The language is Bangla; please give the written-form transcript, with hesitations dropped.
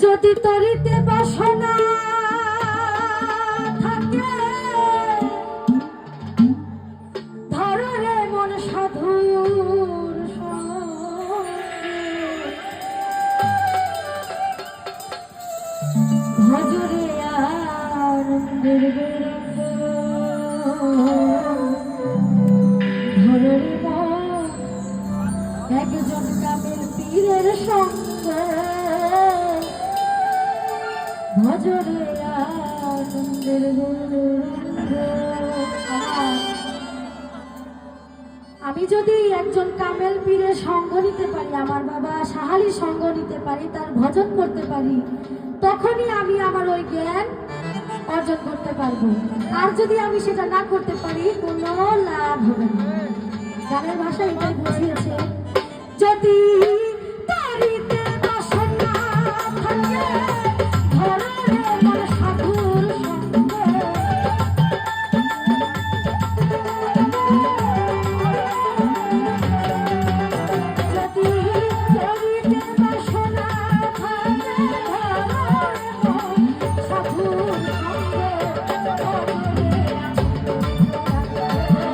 যদি তরিতে বাসনা থাকে ধরো রে মন সাধুর ভজরে আনন্দের বেরঙ্গ ধরো রে মন একজন কামের পীরের সঙ্গ ভজরে আনন্দের আমি যদি একজন কামেল পীরের সঙ্গ নিতে পারি, আমার বাবা সাহালি সঙ্গ নিতে পারি, তার ভজন করতে পারি, তখনই আমি আমার ওই জ্ঞান অর্জন করতে পারবো। আর যদি আমি সেটা না করতে পারি কোনো লাভ হবে না। গানের ভাষা এটাই বুঝিয়েছে, যদি